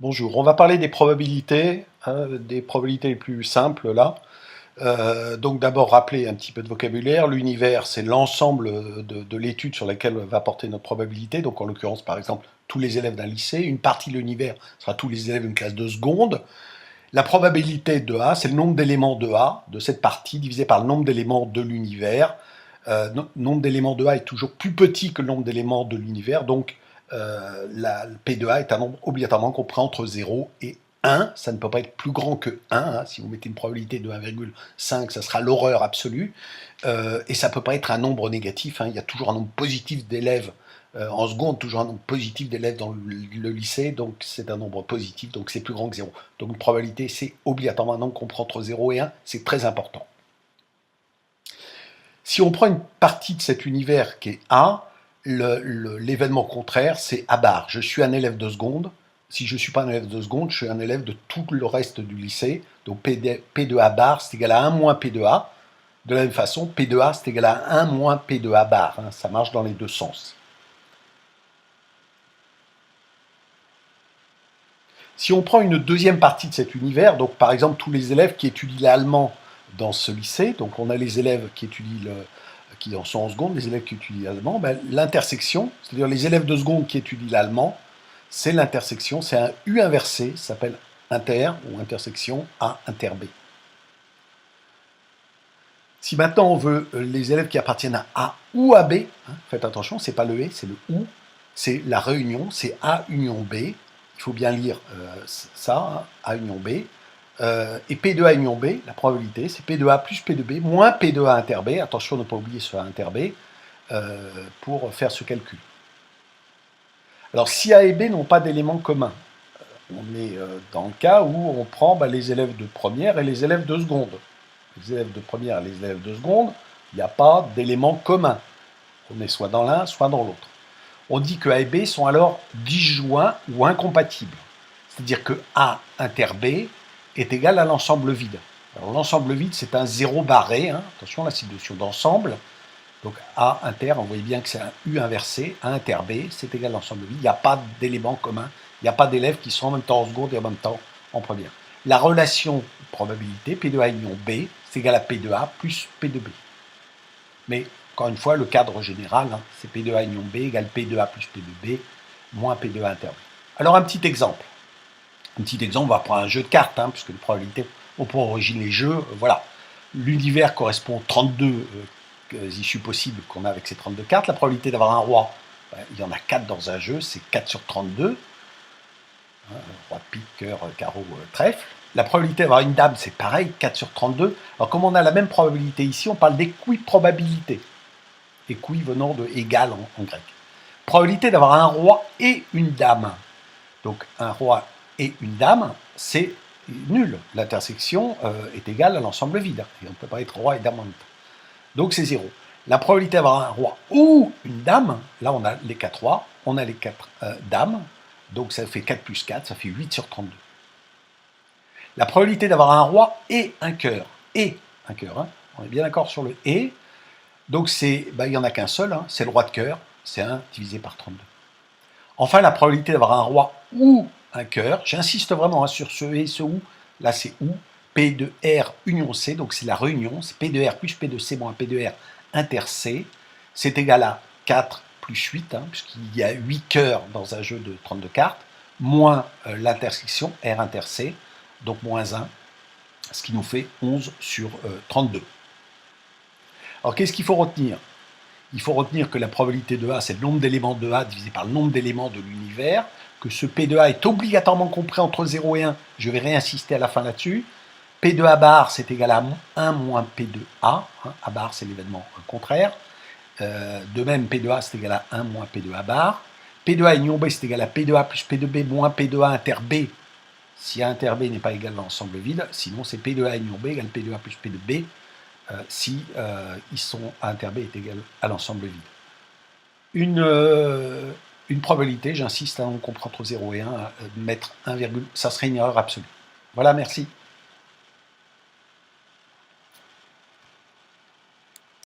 Bonjour, on va parler des probabilités, hein, des probabilités les plus simples là. Donc d'abord rappeler un petit peu de vocabulaire. L'univers, c'est l'ensemble de l'étude sur laquelle va porter notre probabilité. Donc en l'occurrence, par exemple, tous les élèves d'un lycée. Une partie de l'univers sera tous les élèves d'une classe de seconde. La probabilité de A, c'est le nombre d'éléments de A, de cette partie, divisé par le nombre d'éléments de l'univers. Le nombre d'éléments de A est toujours plus petit que le nombre d'éléments de l'univers, donc la P de A est un nombre obligatoirement compris entre 0 et 1. Ça ne peut pas être plus grand que 1. Hein. Si vous mettez une probabilité de 1,5, ça sera l'horreur absolue. Et ça ne peut pas être un nombre négatif. Hein. Il y a toujours un nombre positif d'élèves en seconde, toujours un nombre positif d'élèves dans le lycée, donc c'est un nombre positif, donc c'est plus grand que 0. Donc une probabilité, c'est obligatoirement un nombre qu'on prend entre 0 et 1, c'est très important. Si on prend une partie de cet univers qui est A, l'événement contraire, c'est A bar. Je suis un élève de seconde. Si je ne suis pas un élève de seconde, je suis un élève de tout le reste du lycée. Donc P de A bar, c'est égal à 1 moins P de A. De la même façon, P de A, c'est égal à 1 moins P de A bar. Hein, ça marche dans les deux sens. Si on prend une deuxième partie de cet univers, donc par exemple tous les élèves qui étudient l'allemand dans ce lycée, donc on a les élèves qui étudient qui en sont en seconde, les élèves qui étudient l'allemand, ben, l'intersection, c'est-à-dire les élèves de seconde qui étudient l'allemand, c'est l'intersection, c'est un U inversé, ça s'appelle inter ou intersection A inter B. Si maintenant on veut les élèves qui appartiennent à A ou à B, hein, faites attention, c'est pas le et, c'est le ou, c'est la réunion, c'est A union B. Il faut bien lire ça, hein, A union B. Et P de A union B, la probabilité, c'est P de A plus P de B moins P de A inter B. Attention de ne pas oublier ce A inter B pour faire ce calcul. Alors si A et B n'ont pas d'éléments communs, on est dans le cas où on prend les élèves de première et les élèves de seconde. Les élèves de première et les élèves de seconde, il n'y a pas d'éléments communs. On est soit dans l'un, soit dans l'autre. On dit que A et B sont alors disjoints ou incompatibles. C'est-à-dire que A inter B est égal à l'ensemble vide. Alors l'ensemble vide, c'est un zéro barré. Hein. Attention, là, c'est une notion d'ensemble. Donc A inter, on voit bien que c'est un U inversé. A inter B, c'est égal à l'ensemble vide. Il n'y a pas d'éléments communs. Il n'y a pas d'élèves qui sont en même temps en seconde et en même temps en première. La relation probabilité, P de A union B, c'est égal à P de A plus P de B. Mais encore une fois, le cadre général, hein, c'est P de A union B égale P de A plus P de B moins P de A inter B. Alors un petit exemple. Un petit exemple, on va prendre un jeu de cartes, hein, puisque les probabilités ont pour origine les jeux. Voilà. L'univers correspond aux 32 issues possibles qu'on a avec ces 32 cartes. La probabilité d'avoir un roi, il y en a 4 dans un jeu, c'est 4 sur 32. Hein, roi, pique, cœur, carreau, trèfle. La probabilité d'avoir une dame, c'est pareil, 4 sur 32. Alors comme on a la même probabilité ici, on parle d'équiprobabilité. Équi venant de égal en grec. Probabilité d'avoir un roi et une dame. Donc un roi et une dame, c'est nul. L'intersection est égale à l'ensemble vide. Et on ne peut pas être roi et dame en même temps. Donc c'est 0. La probabilité d'avoir un roi ou une dame, là on a les 4 rois, on a les 4 dames, donc ça fait 4 plus 4, ça fait 8 sur 32. La probabilité d'avoir un roi et un cœur, hein, on est bien d'accord sur le et, donc il n'y en a qu'un seul, hein, c'est le roi de cœur, c'est 1 divisé par 32. Enfin, la probabilité d'avoir un roi ou un cœur, j'insiste vraiment hein, sur ce et, ce ou, là c'est ou, P de R union C, donc c'est la réunion, c'est P de R plus P de C moins P de R inter C, c'est égal à 4 plus 8, hein, puisqu'il y a 8 cœurs dans un jeu de 32 cartes, moins l'intersection R inter C, donc moins 1, ce qui nous fait 11 sur 32. Alors qu'est-ce qu'il faut retenir? Il faut retenir que la probabilité de A, c'est le nombre d'éléments de A divisé par le nombre d'éléments de l'univers, que ce P de A est obligatoirement compris entre 0 et 1, je vais réinsister à la fin là-dessus. P de A bar, c'est égal à 1 moins P de A, hein, A bar c'est l'événement contraire. De même, P de A, c'est égal à 1 moins P de A bar. P de A union B, c'est égal à P de A plus P de B moins P de A inter B, si A inter B n'est pas égal à l'ensemble vide, sinon c'est P de A union B égale P de A plus P de B, si A inter B est égal à l'ensemble vide. Une probabilité, j'insiste, hein, on comprend entre 0 et 1, mettre 1, ça serait une erreur absolue. Voilà, merci.